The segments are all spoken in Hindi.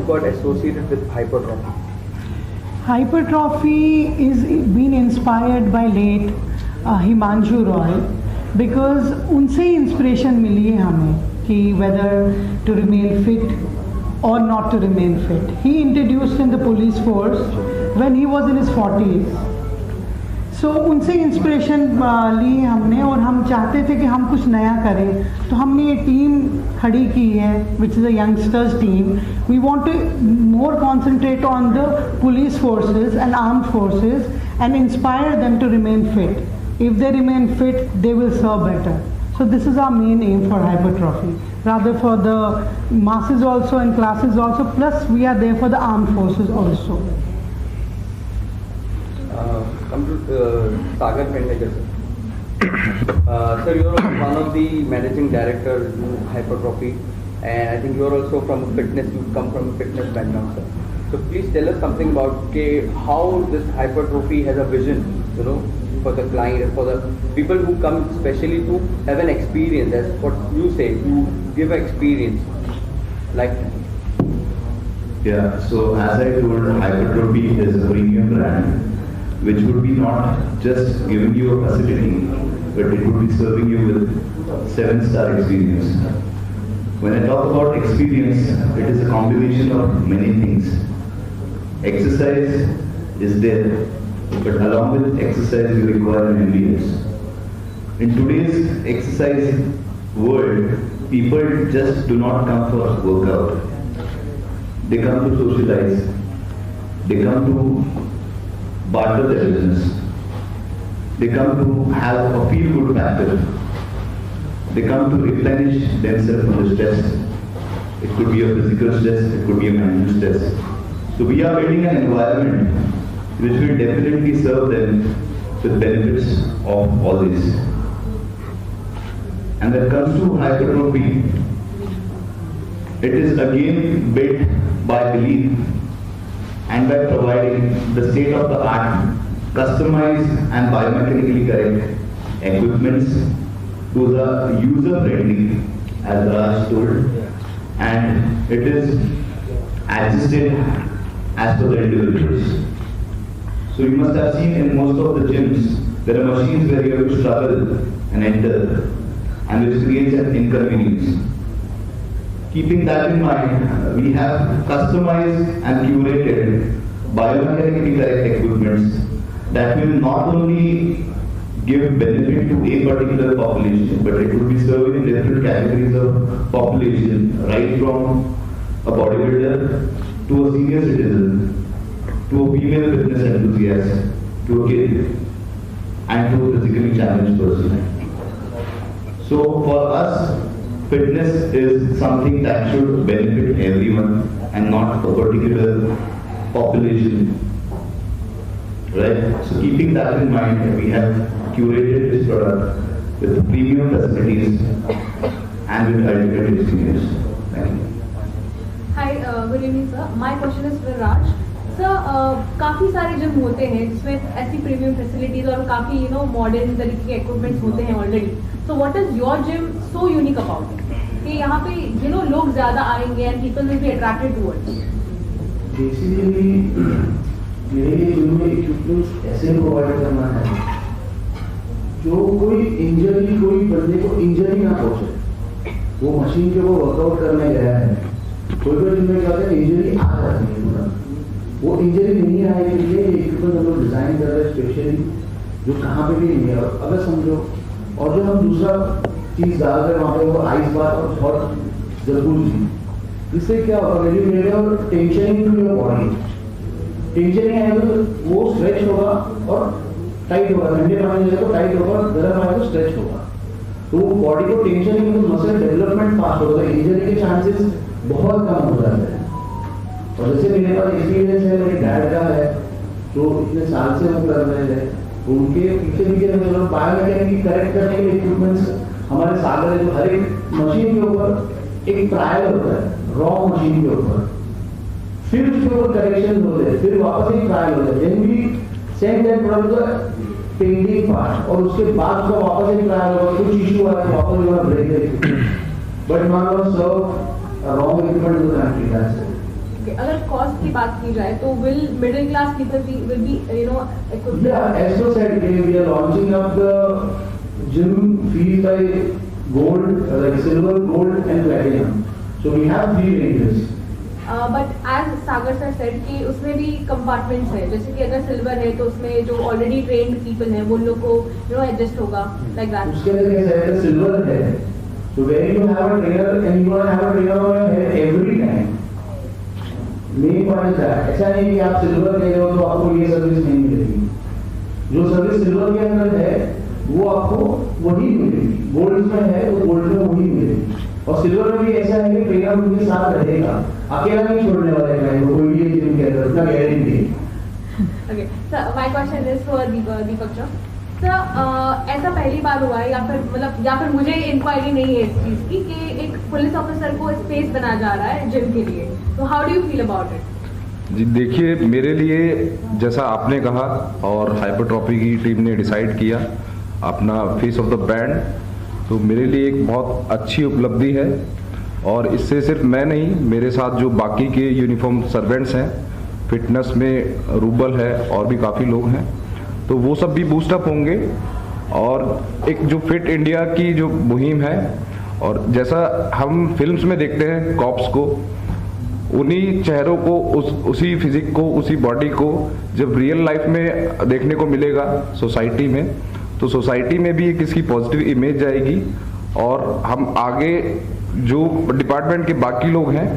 got associated with hypertrophy? Hypertrophy is been inspired by late Himanshu Roy because उनसे ही inspiration मिली है हमें कि whether to remain fit or not to remain fit. He introduced in the police force when he was in his 40s. So उनसे इंस्पिरेशन ली हमने और हम चाहते थे कि हम कुछ नया करें, तो हमने ये टीम खड़ी की है which is a youngsters team. We want to more concentrate on the police forces and armed forces and inspire them to remain fit. If they remain fit they will serve better. So this is our main aim for hypertrophy, rather for the masses also and classes also, plus we are there for the armed forces also. Come to Sagar Pendekar, sir. Sir, you're one of the managing directors in hypertrophy, and I think you're also from fitness. You come from a fitness background, sir. So please tell us something about how this hypertrophy has a vision, for the client and for the people who come especially to have an experience. As what you say, you give an experience like that. Yeah. So as I told, hypertrophy is a premium brand, which would be not just giving you a facility, but it would be serving you with 7-star experience. When I talk about experience, it is a combination of many things. Exercise is there, but along with exercise you require an ambience. In today's exercise world, people just do not come for workout. They come to socialize. They come to barter their business. They come to have a feel-good factor. They come to replenish themselves from the stress. It could be a physical stress, it could be a mental stress. So we are building an environment which will definitely serve them with benefits of all this. And when it comes to hypertrophy, it is again built by belief and by providing the state-of-the-art, customized and biomechanically correct equipments to the user-friendly, as Raj told, and it is adjusted as per the individuals. So you must have seen in most of the gyms, there are machines where you have to struggle and enter, and which creates an inconvenience. Keeping that in mind, we have customized and curated biomechanically correct equipments that will not only give benefit to a particular population, but it will be serving different categories of population, right from a bodybuilder to a senior citizen, to a female fitness enthusiast, to a kid, and to a physically challenged person. So for us, fitness is something that should benefit everyone and not a particular population. Right? So keeping that in mind, we have curated this product with premium facilities and with ultimate experience. Thank you. Hi, good evening sir. My question is for Raj. Sir काफ़ी सारे जिम होते हैं जिसमें ऐसी प्रीमियम फैसिलिटीज और काफ़ी मॉडर्न तरीके के इक्विपमेंट्स होते हैं already. So what is your gym so unique about कि यहाँ पे लोग ज़्यादा आएंगे and people will be attracted towards. Basically मेरे जिम में इक्विपमेंट्स ऐसे प्रोवाइड करना है जो कोई बंदे को इंजरी ना पहुंचे. वो मशीन के वो वर्कआउट करने गया है, कोई जिम में क्या होता है इंजरी आ जाती है पूरा. वो इंजरी नहीं आए के लिए इक्विपमेंट हम लोग डिजाइन कर रहे हैं स्पेशली, जो कहाँ पे भी नहीं है. अगर समझो, और जो हम दूसरा चीज डाल रहे हैं वहाँ पे वो आइस बात और बहुत जरूरी थी. इससे क्या होगा, मेरे और tension to your body, tension नहीं आएगा तो वो स्ट्रेच होगा और टाइट होगा. ठंडे पानी में तो टाइट होगा, गर्म आएगा तो स्ट्रेच होगा. तो बॉडी को टेंशन नहीं, तो मसल डेवलपमेंट फास्ट होगा, इंजरी के चांसेस बहुत कम हो जाते हैं. और जैसे मेरे पास एक्सपीरियंस है, मेरे डैड का है जो इतने साल से हम कर रहे हैं, उनके पीछे मतलब बायोमेकेनिकली करेक्ट करने के इक्विपमेंट्स हमारे सागर है. जो हर एक मशीन के ऊपर एक ट्रायल होता है, रॉ मशीन के ऊपर, फिर उसके ऊपर करेक्शन होते हैं, फिर वापस एक ट्रायल होता है, then we send that product pending part, और उसके बाद उसका वापस एक ट्रायल होगा, कुछ इशू आया तो वापस ब्रेक है. But not serve wrong equipment to the country. अगर कॉस्ट की बात की जाए तो will middle class people will be equipped? Yeah, as you said, we are launching up the gym fee by gold, like silver, gold and platinum. So we have 3 ranges. But as Sagar sir said कि उसमें भी कंपार्टमेंट्स है, जैसे कि अगर सिल्वर है तो उसमें जो ऑलरेडी ट्रेन्ड पीपल हैं वो लोग को एडजस्ट होगा लाइक दैट. उसके अंदर कैसा है, सिल्वर है, so where you have a trainer and you want to have a trainer on your head every time. Main point है, ऐसा नहीं कि आप सिल्वर ले रहे हो तो आपको ये सर्विस नहीं मिलेगी. जो सर्विस सिल्वर के अंदर है वो आपको वही मिलेगी, गोल्ड में है तो गोल्ड में वही मिलेगी. और सिल्वर में भी ऐसा है कि ट्रेनर उनके साथ रहेगा, अकेला नहीं छोड़ने वाला है कोई भी जिम के अंदर, उसका गारंटी है. Okay sir, my question is for Deepak sir. Sir ऐसा पहली बार हुआ है या फिर मुझे इंक्वायरी नहीं है इस चीज़ की कि एक पुलिस ऑफिसर को स्पेस बनाया जा रहा है जिम के लिए, तो how do you feel about it? जी देखिए, मेरे लिए जैसा आपने कहा और हाइपरट्रॉफी की टीम ने डिसाइड किया अपना फेस ऑफ द ब्रांड, तो मेरे लिए एक बहुत अच्छी उपलब्धि है. और इससे सिर्फ मैं नहीं, मेरे साथ जो बाकी के यूनिफॉर्म सर्वेंट्स हैं, फिटनेस में रूबल है और भी काफ़ी लोग हैं, तो वो सब भी बूस्टअप होंगे. और एक जो फिट इंडिया की जो मुहिम है, और जैसा हम फिल्म्स में देखते हैं कॉप्स को, उन्हीं चेहरों को, उसी फिजिक को, उसी बॉडी को जब रियल लाइफ में देखने को मिलेगा सोसाइटी में, तो सोसाइटी में भी एक इसकी पॉजिटिव इमेज जाएगी. और हम आगे जो डिपार्टमेंट के बाकी लोग हैं,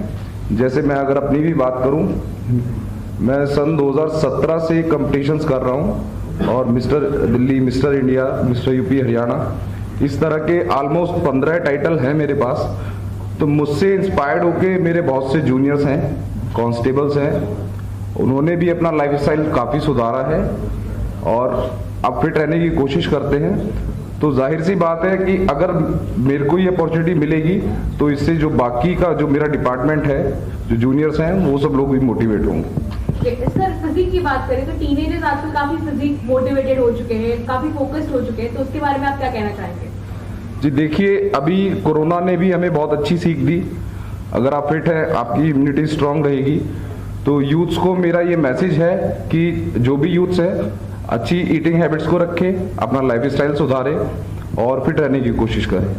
जैसे मैं अगर अपनी भी बात करूं, मैं सन 2017 से कंपटीशंस कर रहा हूं और mister Delhi, mister India, mister UP Haryana, इस तरह के ऑलमोस्ट 15 टाइटल हैं मेरे पास. तो मुझसे इंस्पायर्ड होके मेरे बहुत से जूनियर्स हैं, कांस्टेबल्स हैं, उन्होंने भी अपना लाइफस्टाइल काफ़ी सुधारा है और अब फिट रहने की कोशिश करते हैं. तो जाहिर सी बात है कि अगर मेरे को ये अपॉर्चुनिटी मिलेगी तो इससे जो बाकी का जो मेरा डिपार्टमेंट है, जो जूनियर्स हैं, वो सब लोग भी मोटिवेट होंगे. सर फिजिक की बात करें तो टीनेजर्स आजकल काफी फिजिक मोटिवेटेड हो चुके हैं, काफी फोकस्ड हो चुके हैं, तो उसके बारे में आप क्या कहना चाहेंगे? जी देखिए, अभी कोरोना ने भी हमें बहुत अच्छी सीख दी. अगर आप फिट हैं, आपकी इम्यूनिटी स्ट्रांग रहेगी. तो यूथ्स को मेरा ये मैसेज है कि जो भी यूथ्स है, अच्छी ईटिंग हैबिट्स को रखें, अपना लाइफस्टाइल सुधारें और फिट रहने की कोशिश करें.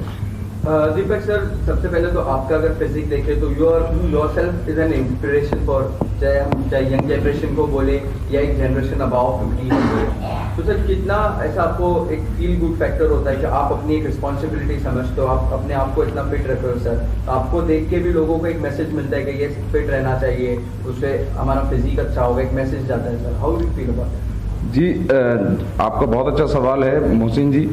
दीपक सर, सबसे पहले तो आपका अगर फिजिक देखें तो yourself is an inspiration for, चाहे यंग जनरेशन को बोले या एक जनरेशन अबाव 50 को बोले. तो सर कितना ऐसा आपको एक फील गुड फैक्टर होता है कि आप अपनी एक रिस्पॉन्सिबिलिटी समझते हो, आप अपने आप को इतना फिट रखते हो सर, आपको देख के भी लोगों को एक मैसेज मिलता है कि ये फिट रहना चाहिए, उससे हमारा फिजिक अच्छा होगा, एक मैसेज जाता है sir, how do you feel about it? जी आपका बहुत अच्छा सवाल है मोहसिन जी,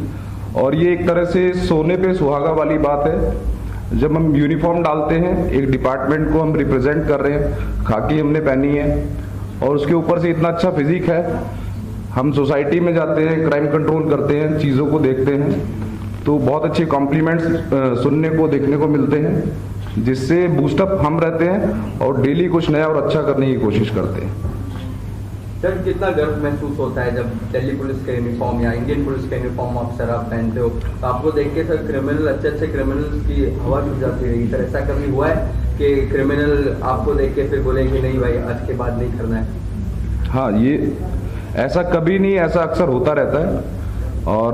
और ये एक तरह से सोने पे सुहागा वाली बात है. जब हम यूनिफॉर्म डालते हैं, एक डिपार्टमेंट को हम रिप्रेजेंट कर रहे हैं, खाकी हमने पहनी है और उसके ऊपर से इतना अच्छा फिजिक है, हम सोसाइटी में जाते हैं, क्राइम कंट्रोल करते हैं, चीज़ों को देखते हैं, तो बहुत अच्छे कॉम्प्लीमेंट्स सुनने को, देखने को मिलते हैं, जिससे बूस्टअप हम रहते हैं और डेली कुछ नया और अच्छा करने की कोशिश करते हैं. सर कितना गर्व महसूस होता है जब दिल्ली पुलिस के यूनिफॉर्म या इंडियन पुलिस के यूनिफॉर्म अफसर आप पहनते हो, तो आपको देख के सर क्रिमिनल, अच्छे क्रिमिनल्स की हवा जुड़ जाती रहेगी. सर ऐसा कभी हुआ है कि क्रिमिनल आपको देख के फिर बोले कि नहीं भाई आज के बाद नहीं करना है? हाँ, ये ऐसा कभी नहीं, ऐसा अक्सर होता रहता है. और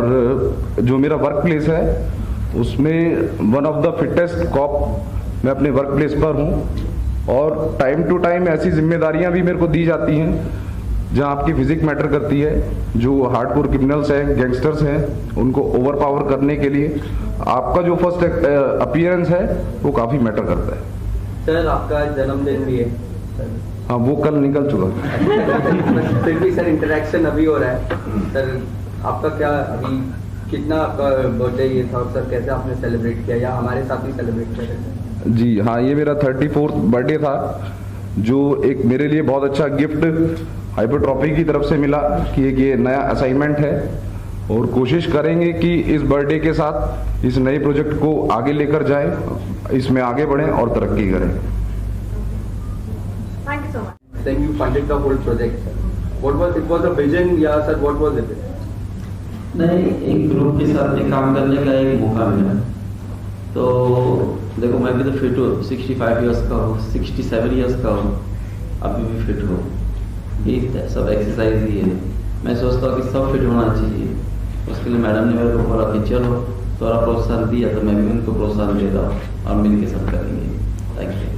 जो मेरा वर्क प्लेस है उसमें one of the fittest cop मैं अपने वर्क प्लेस पर हूँ, और टाइम टू टाइम ऐसी जिम्मेदारियां भी मेरे को दी जाती हैं जहां आपकी फिजिक मैटर करती है. जो हार्डकोर क्रिमिनल्स हैं, गैंगस्टर्स हैं, उनको ओवर पावर करने के लिए आपका जो फर्स्ट अपीयरेंस है वो काफ़ी मैटर करता है. सर आपका जन्मदिन भी है सर? हाँ, वो कल निकल चुका. फिर भी सर इंटरेक्शन अभी हो रहा है. सर आपका क्या अभी कितना आपका बर्थडे ये था सर, कैसे आपने सेलिब्रेट किया या हमारे साथ ही सेलिब्रेट किया सर? जी हाँ, ये मेरा 34th बर्थडे था, जो एक मेरे लिए बहुत अच्छा गिफ्ट हाइपरट्रॉफी की तरफ से मिला कि एक ये नया असाइनमेंट है, और कोशिश करेंगे कि इस बर्थडे के साथ इस नए प्रोजेक्ट को आगे लेकर जाएं, इसमें आगे बढ़ें और तरक्की करें. Thank you so much. Then you funded the whole project, sir. What was it? Was a vision, या sir? What was it? नहीं, एक ग्रुप के साथ में काम करने का एक मौका मिला. तो देखो, मैं भी तो फिट हूँ, 65 इयर्स का हूँ, 67 इयर्स का हूँ, अभी भी फिट रहो। ये सब एक्सरसाइज ही है। मैं सोचता हूँ कि सब फिट होना चाहिए। उसके लिए मैडम ने मेरे को बोला कि चलो थोड़ा प्रोत्साहन दिया, तो मैं भी उनको प्रोत्साहन दे रहा हूँ और मिल के सब करेंगे। Thank you.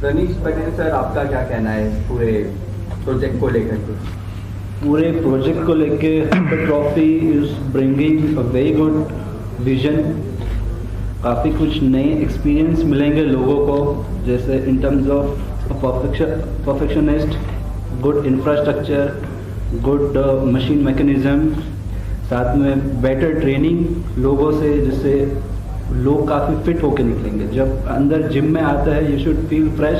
Ranish Patel sir, आपका क्या कहना है इस पूरे प्रोजेक्ट को लेकर के? पूरे प्रोजेक्ट को लेके hyper trophy is bringing a very good vision. काफ़ी कुछ नए एक्सपीरियंस मिलेंगे लोगों को, जैसे in terms of perfectionist, good infrastructure, good machine mechanism, साथ में बेटर ट्रेनिंग लोगों से, जिससे लोग काफ़ी फिट होकर निकलेंगे। जब अंदर जिम में आता है यू शुड फील फ्रेश,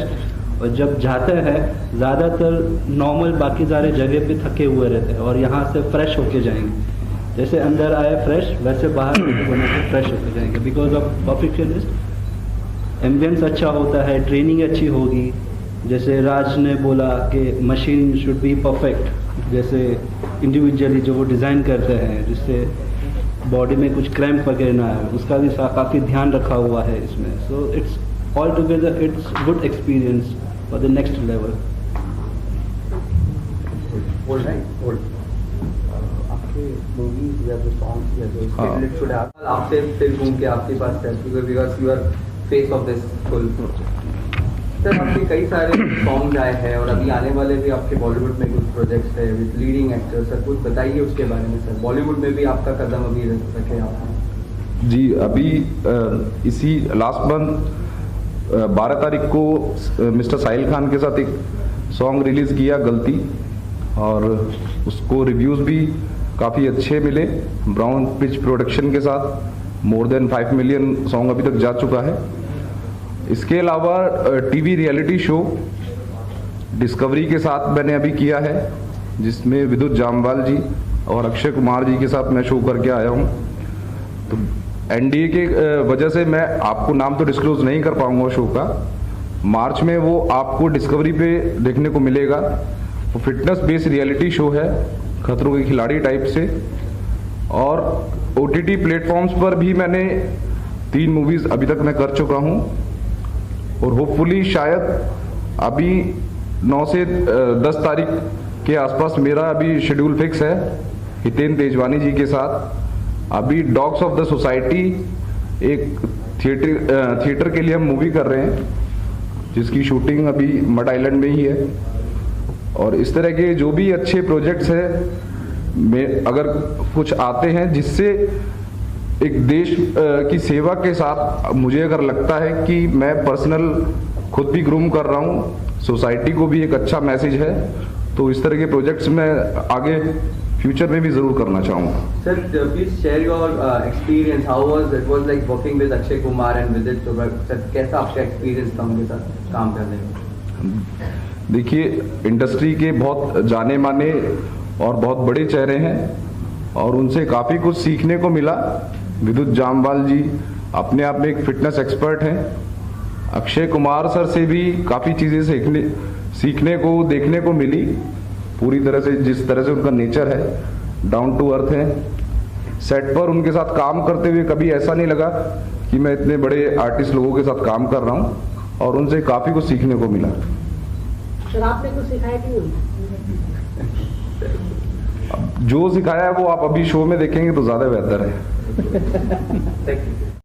और जब जाते हैं ज़्यादातर नॉर्मल बाकी सारे जगह पे थके हुए रहते हैं और यहाँ से फ्रेश होके जाएंगे। जैसे अंदर आए फ्रेश, वैसे बाहर होने से फ्रेश होके जाएंगे। बिकॉज ऑफ परफेक्शनिस्ट एम्बियंस अच्छा होता है, ट्रेनिंग अच्छी होगी। जैसे राज ने बोला कि मशीन शुड बी परफेक्ट, जैसे इंडिविजुअली जो वो डिज़ाइन करते हैं जिससे बॉडी में कुछ क्रैम्प वगैरह ना आए, उसका भी काफ़ी ध्यान रखा हुआ है इसमें। So it's all together it's good experience for the next level. आपके मूवीज या जो सॉन्ग्स या जो स्क्रिप्ट आपसे फिर घूम के आपके पास because you are face of this full. Sir, आपके कई सारे सॉन्ग आए हैं और अभी आने वाले भी आपके बॉलीवुड में कुछ प्रोजेक्ट्स है विद लीडिंग एक्टर्स। सर, कुछ बताइए उसके बारे में। सर, बॉलीवुड में भी आपका कदम अभी रखे आप? जी, अभी इसी लास्ट मंथ 12 तारीख को मिस्टर साहिल खान के साथ एक सॉन्ग रिलीज़ किया, गलती, और उसको रिव्यूज़ भी काफ़ी अच्छे मिले। ब्राउन पिच प्रोडक्शन के साथ मोर देन 5 मिलियन सॉन्ग अभी तक जा चुका है। इसके अलावा टीवी रियलिटी शो डिस्कवरी के साथ मैंने अभी किया है, जिसमें विद्युत जामवाल जी और अक्षय कुमार जी के साथ मैं शो करके आया हूँ। तो एनडीए के वजह से मैं आपको नाम तो डिस्क्लोज नहीं कर पाऊंगा शो का। मार्च में वो आपको डिस्कवरी पे देखने को मिलेगा। वो फिटनेस बेस्ड रियलिटी शो है, खतरों के खिलाड़ी टाइप से। और ओटीटी प्लेटफॉर्म्स पर भी मैंने 3 मूवीज अभी तक मैं कर चुका हूँ, और होपफुली शायद अभी 9 से 10 तारीख के आसपास मेरा अभी शेड्यूल फिक्स है हितेन तेजवानी जी के साथ। अभी डॉग्स ऑफ द सोसाइटी एक थिएटर के लिए हम मूवी कर रहे हैं, जिसकी शूटिंग अभी मड आइलैंड में ही है। और इस तरह के जो भी अच्छे प्रोजेक्ट्स हैं में अगर कुछ आते हैं जिससे एक देश की सेवा के साथ मुझे अगर लगता है कि मैं पर्सनल खुद भी ग्रूम कर रहा हूँ, सोसाइटी को भी एक अच्छा मैसेज है, तो इस तरह के प्रोजेक्ट्स मैं आगे फ्यूचर में भी जरूर करना चाहूँगा। Sir, please share your experience. How was it was like working with Akshay Kumar and विदित? सर, कैसा आपका एक्सपीरियंस था उनके साथ काम करने में? देखिए, इंडस्ट्री के बहुत जाने माने और बहुत बड़े चेहरे हैं और उनसे काफ़ी कुछ सीखने को मिला। विद्युत जामवाल जी अपने आप में एक फिटनेस एक्सपर्ट हैं। अक्षय कुमार सर से भी काफ़ी चीज़ें सीखने को देखने को मिली। पूरी तरह से जिस तरह से उनका नेचर है, डाउन टू अर्थ है। सेट पर उनके साथ काम करते हुए कभी ऐसा नहीं लगा कि मैं इतने बड़े आर्टिस्ट लोगों के साथ काम कर रहा हूँ, और उनसे काफ़ी कुछ सीखने को मिला। सर, आपने कुछ सिखाया कि नहीं? जो सिखाया है वो आप अभी शो में देखेंगे तो ज़्यादा बेहतर है। Thank you.